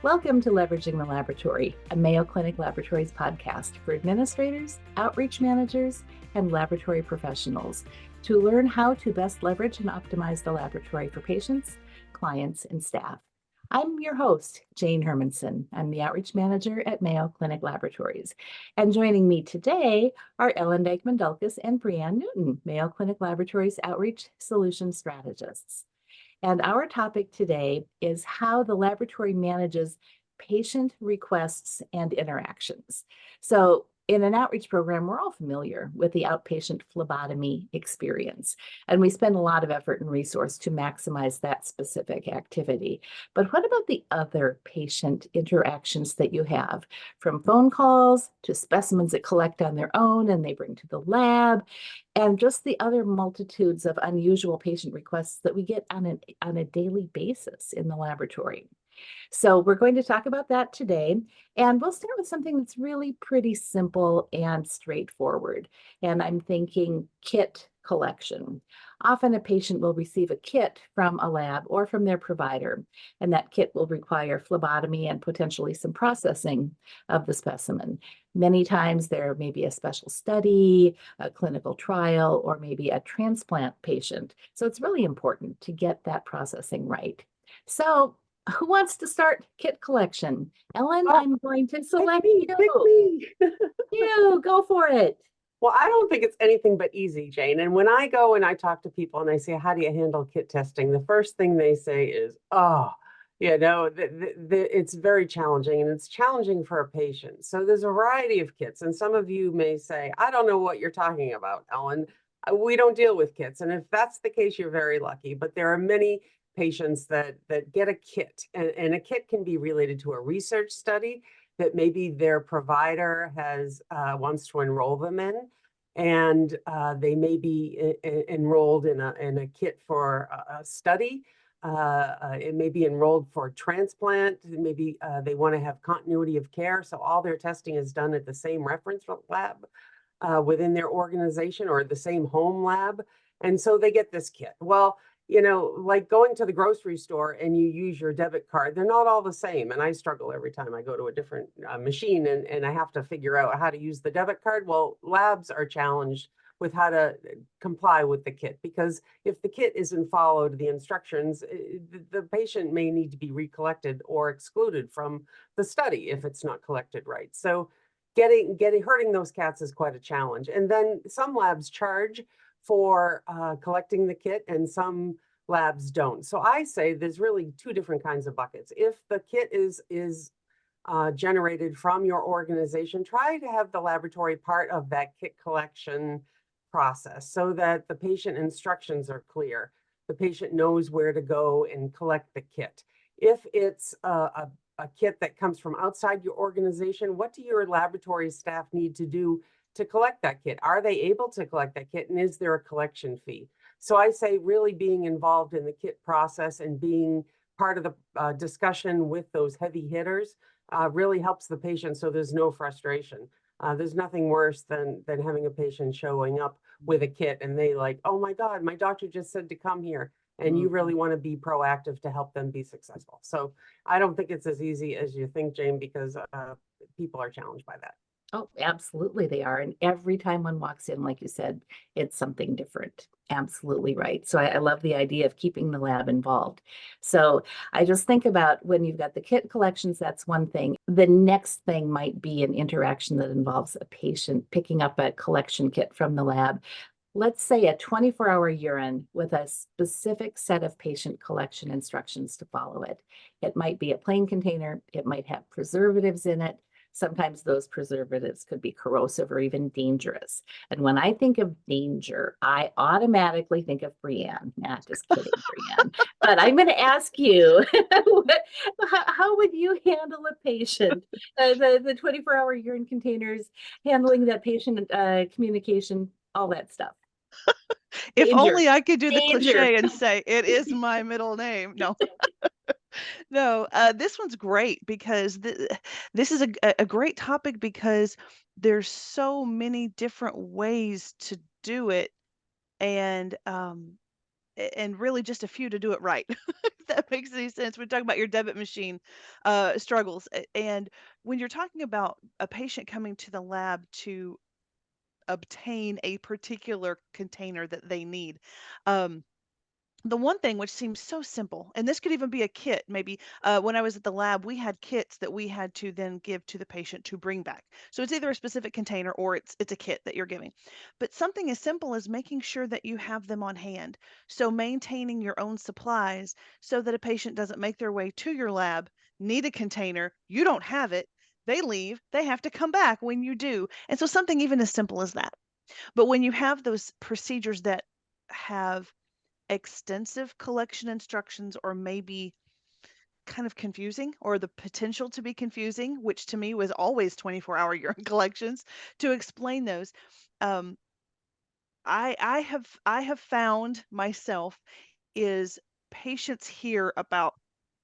Welcome to Leveraging the Laboratory, a Mayo Clinic Laboratories podcast for administrators, outreach managers, and laboratory professionals to learn how to best leverage and optimize the laboratory for patients, clients, and staff. I'm your host, Jane Hermansen. I'm the outreach manager at Mayo Clinic Laboratories. And joining me today are Dijkman, Dulkes, and Brianne Newton, Mayo Clinic Laboratories outreach solution strategists. And our topic today is how the laboratory manages patient requests and interactions. So in an outreach program, we're all familiar with the outpatient phlebotomy experience, and we spend a lot of effort and resource to maximize that specific activity. But what about the other patient interactions that you have, from phone calls to specimens that collect on their own and they bring to the lab, and just the other multitudes of unusual patient requests that we get on a daily basis in the laboratory? So we're going to talk about that today, and we'll start with something that's really pretty simple and straightforward. And I'm thinking kit collection. Often a patient will receive a kit from a lab or from their provider, and that kit will require phlebotomy and potentially some processing of the specimen. Many times there may be a special study, a clinical trial, or maybe a transplant patient. So it's really important to get that processing right. So who wants to start kit collection? Ellen, I'm going to select you. Pick me. You, go for it. Well, I don't think it's anything but easy, Jane. And when I go and I talk to people and I say, how do you handle kit testing? The first thing they say is, it's very challenging, and it's challenging for a patient. So there's a variety of kits. And some of you may say, I don't know what you're talking about, Ellen. We don't deal with kits. And if that's the case, you're very lucky. But there are many patients that get a kit, and a kit can be related to a research study that maybe their provider has wants to enroll them in, and they may be enrolled in a kit for a study. It may be enrolled for transplant. Maybe they want to have continuity of care, so all their testing is done at the same reference lab within their organization or the same home lab, and so they get this kit. Well, like going to the grocery store and you use your debit card, they're not all the same. And I struggle every time I go to a different machine and I have to figure out how to use the debit card. Well, labs are challenged with how to comply with the kit, because if the kit isn't followed, the instructions, the patient may need to be recollected or excluded from the study if it's not collected right. So herding those cats is quite a challenge. And then some labs charge for collecting the kit, and some labs don't. So I say there's really two different kinds of buckets. If the kit is generated from your organization, try to have the laboratory part of that kit collection process so that the patient instructions are clear. The patient knows where to go and collect the kit. If it's a kit that comes from outside your organization, what do your laboratory staff need to do to collect that kit? Are they able to collect that kit, and is there a collection fee? So I say really being involved in the kit process and being part of the discussion with those heavy hitters really helps the patient, so there's no frustration. There's nothing worse than having a patient showing up with a kit and they like, oh my God, my doctor just said to come here. And you really want to be proactive to help them be successful. So I don't think it's as easy as you think, Jane, because people are challenged by that. Oh, absolutely they are. And every time one walks in, like you said, it's something different. Absolutely right. So I love the idea of keeping the lab involved. So I just think about when you've got the kit collections, that's one thing. The next thing might be an interaction that involves a patient picking up a collection kit from the lab. Let's say a 24-hour urine with a specific set of patient collection instructions to follow it. It might be a plain container. It might have preservatives in it. Sometimes those preservatives could be corrosive or even dangerous. And when I think of danger, I automatically think of Brianne. Nah, just kidding, Brianne. But I'm going to ask you, how would you handle a patient? The 24-hour urine containers, handling that patient communication, all that stuff. If only I could do the cliche and say, it is my middle name. No. No, this one's great because this is a great topic because there's so many different ways to do it. And and really just a few to do it right. If that makes any sense. We're talking about your debit machine struggles. And when you're talking about a patient coming to the lab to obtain a particular container that they need, the one thing which seems so simple, and this could even be a kit, maybe when I was at the lab, we had kits that we had to then give to the patient to bring back. So it's either a specific container or it's a kit that you're giving. But something as simple as making sure that you have them on hand. So maintaining your own supplies so that a patient doesn't make their way to your lab, need a container, you don't have it, they leave, they have to come back when you do. And so something even as simple as that. But when you have those procedures that have extensive collection instructions or maybe kind of confusing or the potential to be confusing, which to me was always 24-hour urine collections, to explain those. um, I have found myself is patients hear about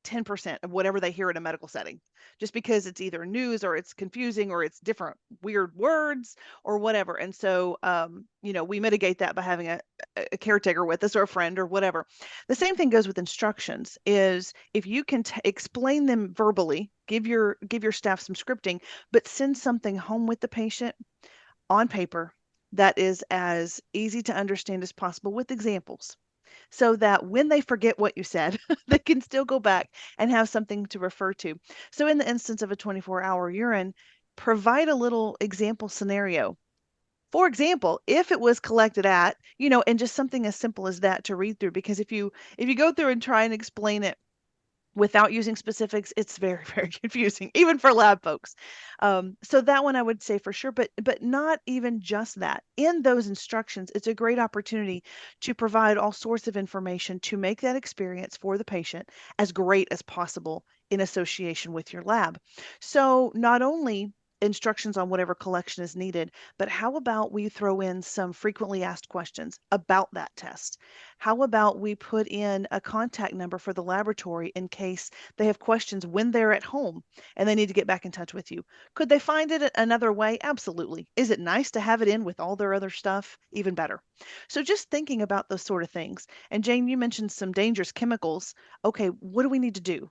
10% of whatever they hear in a medical setting, just because it's either news or it's confusing or it's different weird words or whatever. And so, we mitigate that by having a caretaker with us or a friend or whatever. The same thing goes with instructions is if you can explain them verbally, give your staff some scripting, but send something home with the patient on paper that is as easy to understand as possible with examples so that when they forget what you said, they can still go back and have something to refer to. So in the instance of a 24-hour urine, provide a little example scenario. For example, if it was collected at, and just something as simple as that to read through, because if you go through and try and explain it without using specifics, it's very, very confusing, even for lab folks. So that one I would say for sure, but not even just that. In those instructions, it's a great opportunity to provide all sorts of information to make that experience for the patient as great as possible in association with your lab. So not only instructions on whatever collection is needed, but how about we throw in some frequently asked questions about that test? How about we put in a contact number for the laboratory in case they have questions when they're at home and they need to get back in touch with you? Could they find it another way? Absolutely. Is it nice to have it in with all their other stuff? Even better. So just thinking about those sort of things. And Jane, you mentioned some dangerous chemicals. Okay, what do we need to do?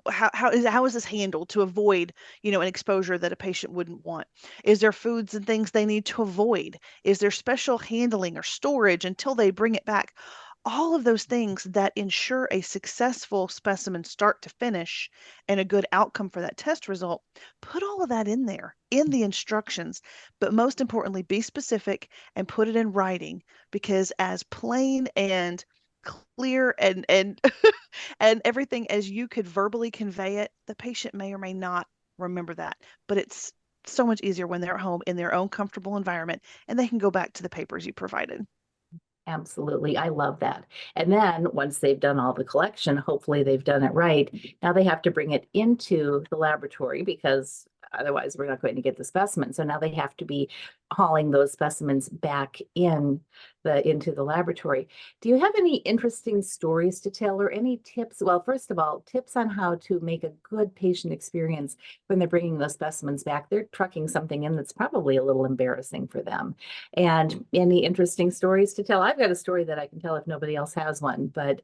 How is this handled to avoid, an exposure that a patient wouldn't want? Is there foods and things they need to avoid? Is there special handling or storage until they bring it back? All of those things that ensure a successful specimen start to finish and a good outcome for that test result, put all of that in there in the instructions, but most importantly, be specific and put it in writing, because as plain and clear and and everything as you could verbally convey it, the patient may or may not remember that, but it's so much easier when they're at home in their own comfortable environment and they can go back to the papers you provided. Absolutely. I love that. And then once they've done all the collection, hopefully they've done it right. Now they have to bring it into the laboratory because otherwise we're not going to get the specimen. So now they have to be hauling those specimens back into the laboratory. Do you have any interesting stories to tell or any tips? Well, first of all, tips on how to make a good patient experience when they're bringing those specimens back. They're trucking something in that's probably a little embarrassing for them. And any interesting stories to tell? I've got a story that I can tell if nobody else has one, but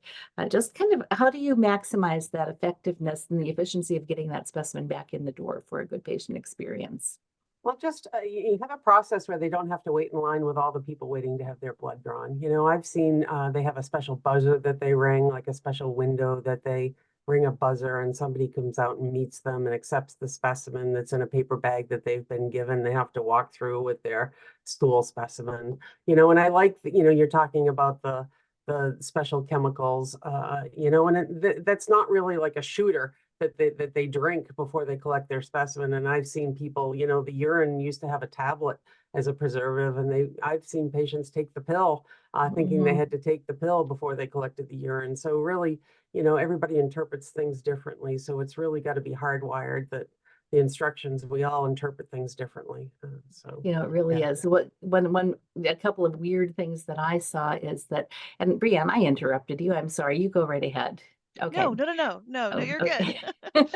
just kind of how do you maximize that effectiveness and the efficiency of getting that specimen back in the door for a good patient experience? Well, just you have a process where they don't have to wait in line with all the people waiting to have their blood drawn. I've seen they have a special buzzer that they ring, like a special window that they ring a buzzer and somebody comes out and meets them and accepts the specimen that's in a paper bag that they've been given. They have to walk through with their stool specimen. And I like, you're talking about the special chemicals, and that's not really like a shooter that they drink before they collect their specimen. And I've seen people, the urine used to have a tablet as a preservative, and I've seen patients take the pill, thinking they had to take the pill before they collected the urine. So really, everybody interprets things differently. So it's really got to be hardwired that the instructions, we all interpret things differently. It really is. A couple of weird things that I saw is that, and Brianne, I interrupted you. I'm sorry. You go right ahead. Okay. No, you're okay. good.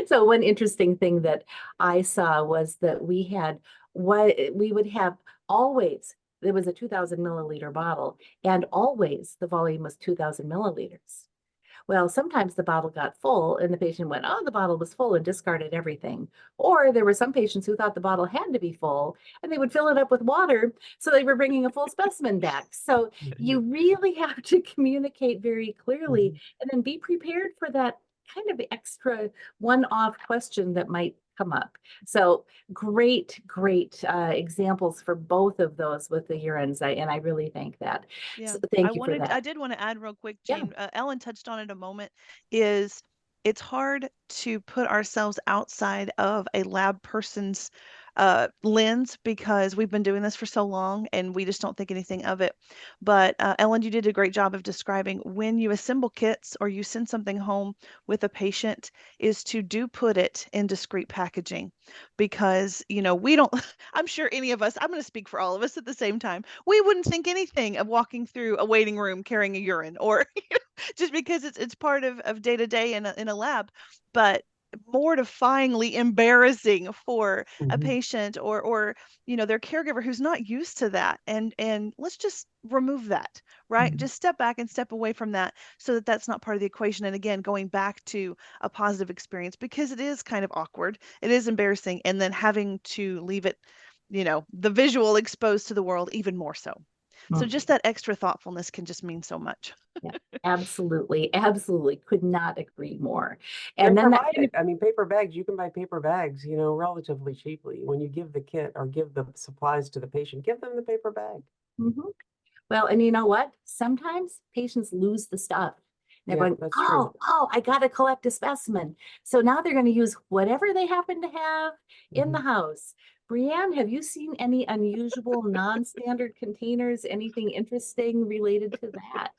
So one interesting thing that I saw was that we would have always it was a 2,000 milliliter bottle, and always the volume was 2,000 milliliters. Well, sometimes the bottle got full and the patient went, oh, the bottle was full, and discarded everything. Or there were some patients who thought the bottle had to be full and they would fill it up with water. So they were bringing a full specimen back. So you really have to communicate very clearly and then be prepared for that kind of extra one-off question that might come up. So great examples for both of those with the urines, and I really think that. Yeah, So thank you for that. I did want to add real quick, Jane. Ellen touched on it a moment. Is it's hard to put ourselves outside of a lab person's lens because we've been doing this for so long and we just don't think anything of it. But Ellen, you did a great job of describing when you assemble kits or you send something home with a patient is to put it in discreet packaging, because we don't. I'm sure any of us. I'm going to speak for all of us at the same time. We wouldn't think anything of walking through a waiting room carrying a urine, or just because it's part of day to day in a lab. But mortifyingly embarrassing for a patient or their caregiver who's not used to that, and let's just remove that, right? Just step back and step away from that so that that's not part of the equation. And again, going back to a positive experience, because it is kind of awkward, it is embarrassing, and then having to leave it, the visual exposed to the world even more so. So just that extra thoughtfulness can just mean so much. Yeah, absolutely. Could not agree more. And then I mean, paper bags, you can buy paper bags, relatively cheaply. When you give the kit or give the supplies to the patient, give them the paper bag. Well, and you know what? Sometimes patients lose the stuff. They're going, oh, I got to collect a specimen. So now they're going to use whatever they happen to have in the house. Brianne, have you seen any unusual non-standard containers? Anything interesting related to that?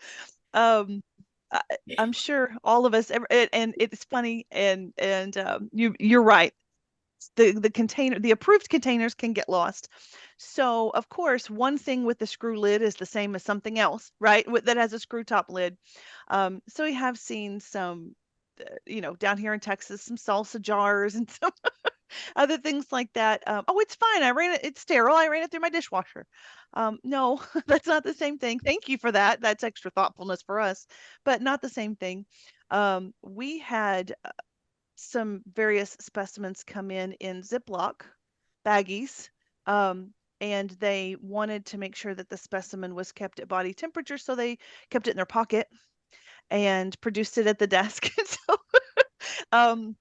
I'm sure all of us, and it's funny, and you're right. The approved containers can get lost. So of course, one thing with the screw lid is the same as something else, right? That has a screw top lid. So we have seen some, down here in Texas, some salsa jars and some other things like that. Oh, it's fine. It's sterile. I ran it through my dishwasher. No, that's not the same thing. Thank you for that. That's extra thoughtfulness for us, but not the same thing. We had some various specimens come in Ziploc baggies, and they wanted to make sure that the specimen was kept at body temperature, so they kept it in their pocket and produced it at the desk. So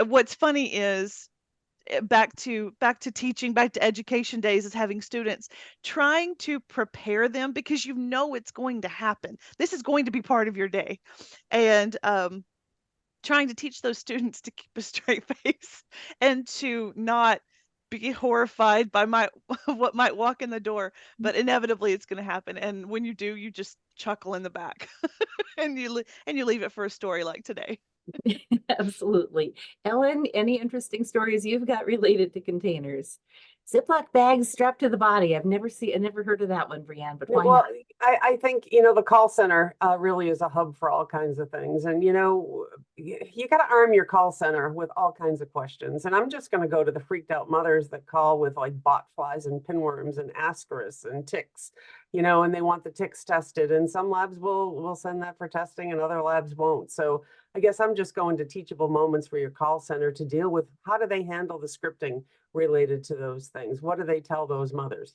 what's funny is, back to teaching, back to education days, is having students, trying to prepare them, because it's going to happen. This is going to be part of your day, and trying to teach those students to keep a straight face and to not be horrified by what might walk in the door, but inevitably it's going to happen. And when you do, you just chuckle in the back and you leave it for a story like today. Absolutely. Ellen, any interesting stories you've got related to containers? Ziploc bags strapped to the body. I never heard of that one, Brianne, but why not? I think, the call center really is a hub for all kinds of things. And, you got to arm your call center with all kinds of questions. And I'm just going to go to the freaked out mothers that call with like bot flies and pinworms and ascaris and ticks, and they want the ticks tested. And some labs will send that for testing and other labs won't. So I guess I'm just going to teachable moments for your call center to deal with how do they handle the scripting related to those things. What do they tell those mothers?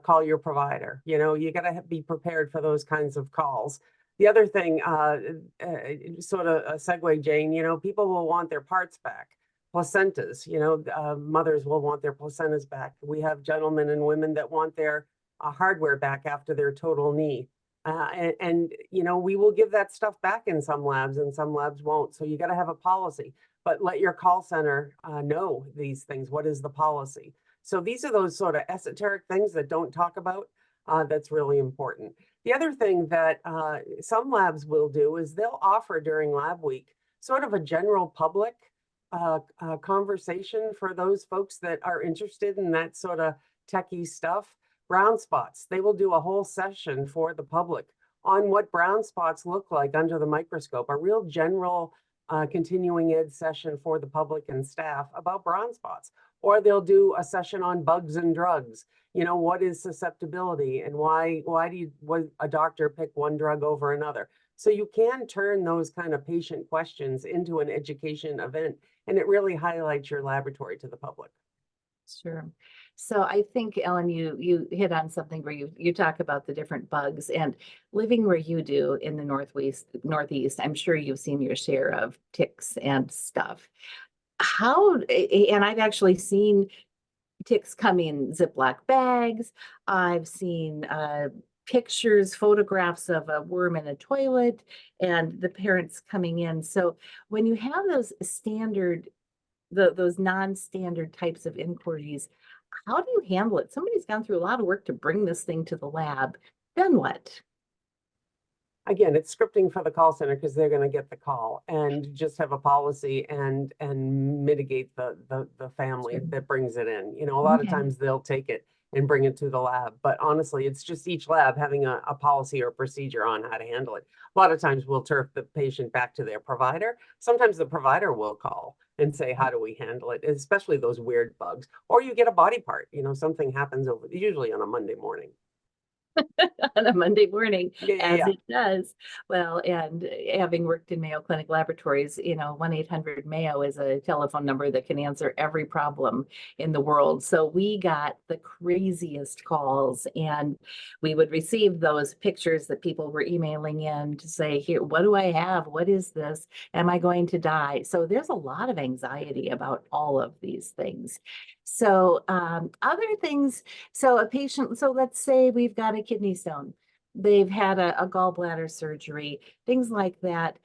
Call your provider. You got to be prepared for those kinds of calls. The other thing, sort of a segue, Jane, people will want their parts back. Placentas, mothers will want their placentas back. We have gentlemen and women that want their hardware back after their total knee. And we will give that stuff back in some labs and some labs won't. So you got to have a policy, but let your call center know these things. What is the policy? So these are those sort of esoteric things that don't talk about. That's really important. The other thing that some labs will do is they'll offer during lab week sort of a general public conversation for those folks that are interested in that sort of techie stuff. Brown spots, they will do a whole session for the public on what brown spots look like under the microscope, a real general continuing ed session for the public and staff about brown spots. Or they'll do a session on bugs and drugs. You know, what is susceptibility, and why would a doctor pick one drug over another? So you can turn those kind of patient questions into an education event, and it really highlights your laboratory to the public. Sure. So I think, Ellen, you hit on something where you talk about the different bugs, and living where you do in the Northeast, I'm sure you've seen your share of ticks and stuff. And I've actually seen ticks come in Ziploc bags. I've seen pictures, photographs of a worm in a toilet, and the parents coming in. So when you have those those non-standard types of inquiries, how do you handle it? Somebody's gone through a lot of work to bring this thing to the lab. Then what? Again, it's scripting for the call center because they're going to get the call, and just have a policy and mitigate the family Sure. that brings it in. You know, a lot of times they'll take it and bring it to the lab, but honestly, it's just each lab having a policy or procedure on how to handle it. A lot of times we'll turf the patient back to their provider. Sometimes the provider will call and say, how do we handle it? Especially those weird bugs. Or you get a body part, you know, something happens usually on a Monday morning. On a Monday morning, as Yeah. it does. Well, and having worked in Mayo Clinic Laboratories, 1-800-MAYO is a telephone number that can answer every problem in the world. So we got the craziest calls, and we would receive those pictures that people were emailing in to say, here, what do I have? What is this? Am I going to die? So there's a lot of anxiety about all of these things. So other things, so a patient, so let's say we've got a kidney stone, they've had a gallbladder surgery, things like that.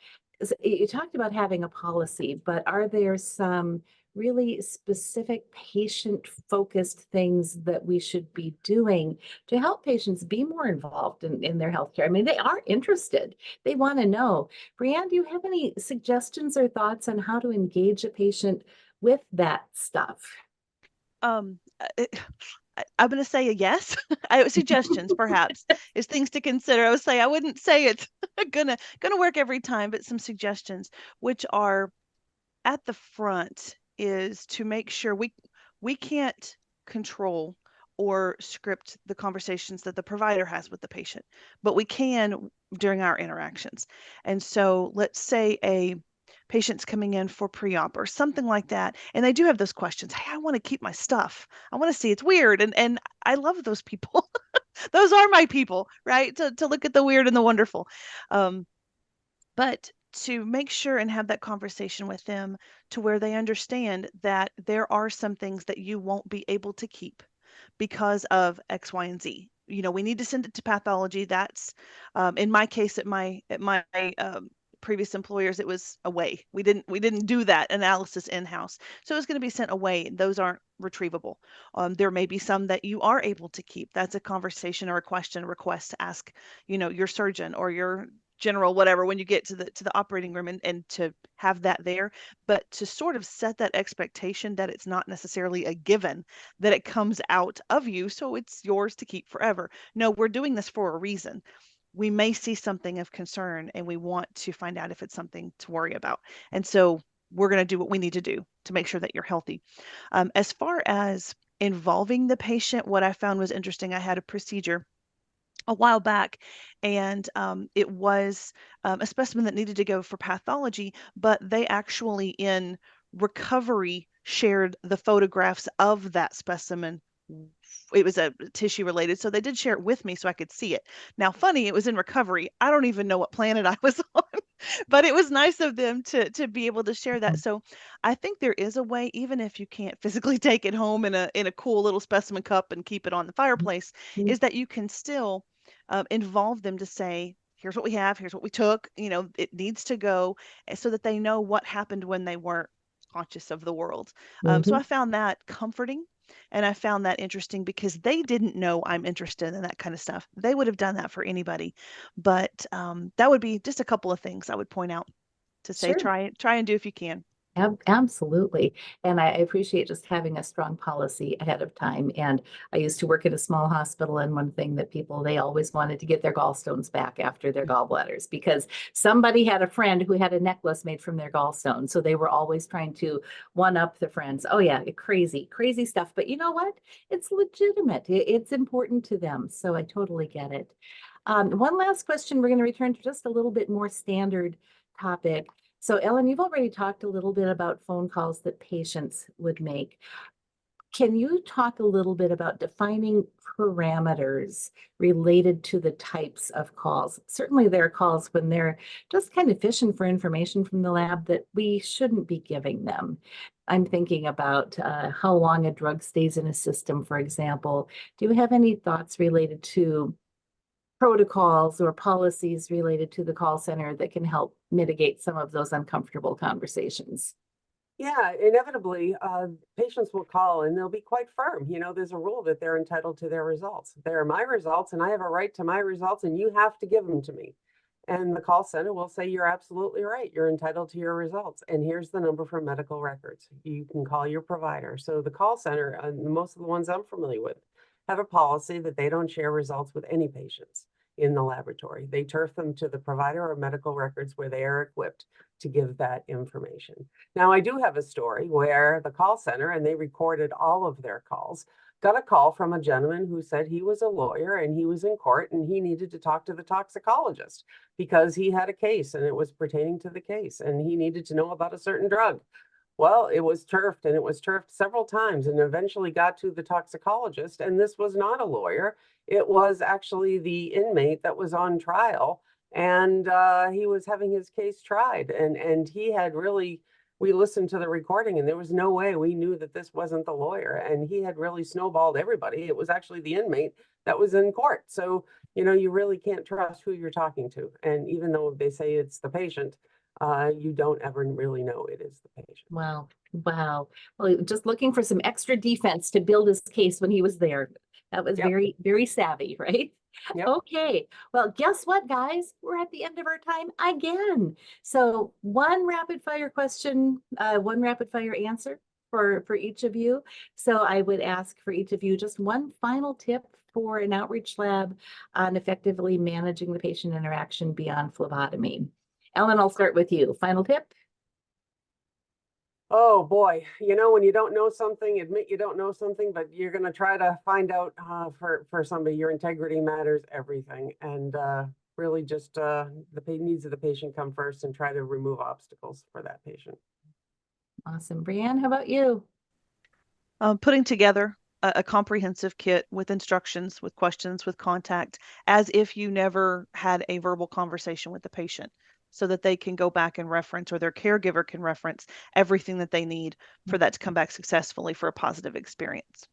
You talked about having a policy, but are there some really specific patient-focused things that we should be doing to help patients be more involved in their healthcare? I mean, they are interested. They want to know. Brianne, do you have any suggestions or thoughts on how to engage a patient with that stuff? I'm going to say a yes. Suggestions, perhaps, is things to consider. I wouldn't say it's gonna work every time, but some suggestions, which are at the front, is to make sure we can't control or script the conversations that the provider has with the patient, but we can during our interactions. And so let's say a patients coming in for pre-op or something like that, and they do have those questions. Hey, I want to keep my stuff. I want to see it's weird. And I love those people. Those are my people, right? To look at the weird and the wonderful. But to make sure and have that conversation with them to where they understand that there are some things that you won't be able to keep because of X, Y, and Z. We need to send it to pathology. That's in my case, at my previous employers, it was away. We didn't do that analysis in-house, so it's going to be sent away. Those aren't retrievable. There may be some that you are able to keep. That's a conversation or a question, request to ask, your surgeon or your general, whatever, when you get to the operating room, and to have that there, but to sort of set that expectation that it's not necessarily a given that it comes out of you, so it's yours to keep forever. No, we're doing this for a reason. We may see something of concern and we want to find out if it's something to worry about. And so we're going to do what we need to do to make sure that you're healthy. As far as involving the patient, what I found was interesting. I had a procedure a while back, and it was a specimen that needed to go for pathology, but they actually in recovery shared the photographs of that specimen. It was a tissue related, so they did share it with me so I could see it. Now, funny, it was in recovery. I don't even know what planet I was on, but it was nice of them to be able to share that. So I think there is a way, even if you can't physically take it home in a cool little specimen cup and keep it on the fireplace, is that you can still involve them to say, here's what we have, here's what we took, it needs to go, so that they know what happened when they weren't conscious of the world. So I found that comforting, and I found that interesting because they didn't know I'm interested in that kind of stuff. They would have done that for anybody. But that would be just a couple of things I would point out to say, Sure. try and do if you can. Absolutely. And I appreciate just having a strong policy ahead of time. And I used to work at a small hospital, and one thing that they always wanted to get their gallstones back after their gallbladders because somebody had a friend who had a necklace made from their gallstone. So they were always trying to one up the friends. Oh yeah, crazy, crazy stuff. But you know what? It's legitimate. It's important to them. So I totally get it. One last question. We're going to return to just a little bit more standard topic. So Ellen, you've already talked a little bit about phone calls that patients would make. Can you talk a little bit about defining parameters related to the types of calls? Certainly there are calls when they're just kind of fishing for information from the lab that we shouldn't be giving them. I'm thinking about how long a drug stays in a system, for example. Do you have any thoughts related to protocols or policies related to the call center that can help mitigate some of those uncomfortable conversations? Yeah, inevitably, patients will call and they'll be quite firm. There's a rule that they're entitled to their results. They're my results, and I have a right to my results, and you have to give them to me. And the call center will say, you're absolutely right. You're entitled to your results. And here's the number for medical records. You can call your provider. So the call center, and most of the ones I'm familiar with, have a policy that they don't share results with any patients in the laboratory. They turf them to the provider or medical records where they are equipped to give that information. Now, I do have a story where the call center, and they recorded all of their calls, got a call from a gentleman who said he was a lawyer and he was in court and he needed to talk to the toxicologist because he had a case and it was pertaining to the case and he needed to know about a certain drug. Well, it was turfed, and it was turfed several times, and eventually got to the toxicologist. And this was not a lawyer. It was actually the inmate that was on trial, and he was having his case tried. And he had really, we listened to the recording, and there was no way we knew that this wasn't the lawyer. And he had really snowballed everybody. It was actually the inmate that was in court. So, you really can't trust who you're talking to. And even though they say it's the patient, you don't ever really know it is the patient. Wow. Wow. Well, just looking for some extra defense to build his case when he was there. That was Yep. very, very savvy, right? Yep. Okay. Well, guess what, guys? We're at the end of our time again. So one rapid fire question, one rapid fire answer for each of you. So I would ask for each of you just one final tip for an outreach lab on effectively managing the patient interaction beyond phlebotomy. Ellen, I'll start with you. Final tip? Oh boy, when you don't know something, admit you don't know something, but you're going to try to find out for somebody. Your integrity matters everything, and really just the needs of the patient come first, and try to remove obstacles for that patient. Awesome. Brianne, how about you? Putting together a comprehensive kit with instructions, with questions, with contact, as if you never had a verbal conversation with the patient, so that they can go back and reference, or their caregiver can reference everything that they need for that to come back successfully for a positive experience.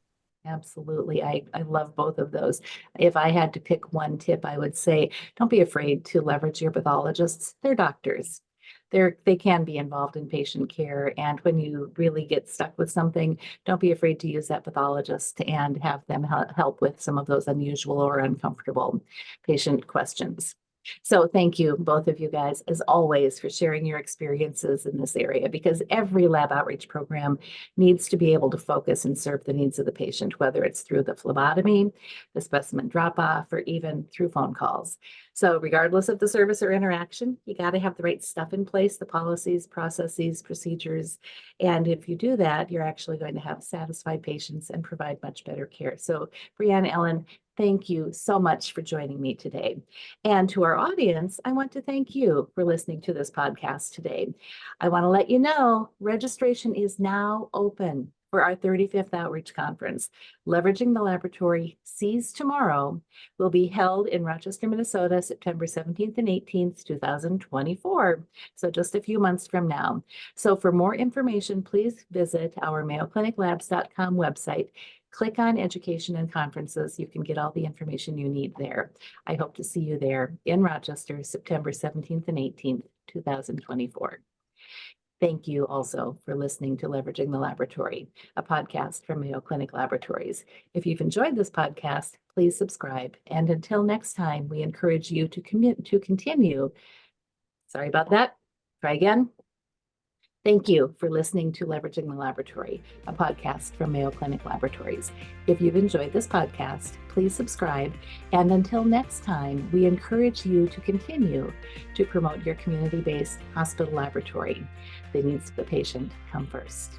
Absolutely. I love both of those. If I had to pick one tip, I would say don't be afraid to leverage your pathologists. They're doctors. They can be involved in patient care. And when you really get stuck with something, don't be afraid to use that pathologist and have them help with some of those unusual or uncomfortable patient questions. So thank you, both of you guys, as always, for sharing your experiences in this area, because every lab outreach program needs to be able to focus and serve the needs of the patient, whether it's through the phlebotomy, the specimen drop-off, or even through phone calls. So regardless of the service or interaction, you got to have the right stuff in place, the policies, processes, procedures. And if you do that, you're actually going to have satisfied patients and provide much better care. So Brianne, Ellen, thank you so much for joining me today. And to our audience, I want to thank you for listening to this podcast today. I want to let you know registration is now open for our 35th Outreach Conference. Leveraging the Laboratory Seize Tomorrow will be held in Rochester, Minnesota, September 17th and 18th, 2024. So just a few months from now. So for more information, please visit our mayocliniclabs.com website. Click on Education and Conferences. You can get all the information you need there. I hope to see you there in Rochester, September 17th and 18th, 2024. Thank you also for listening to Leveraging the Laboratory, a podcast from Mayo Clinic Laboratories. If you've enjoyed this podcast, please subscribe. And until next time, we encourage you to continue. Sorry about that. Try again. Thank you for listening to Leveraging the Laboratory, a podcast from Mayo Clinic Laboratories. If you've enjoyed this podcast, please subscribe. And until next time, we encourage you to continue to promote your community-based hospital laboratory. The needs of the patient come first.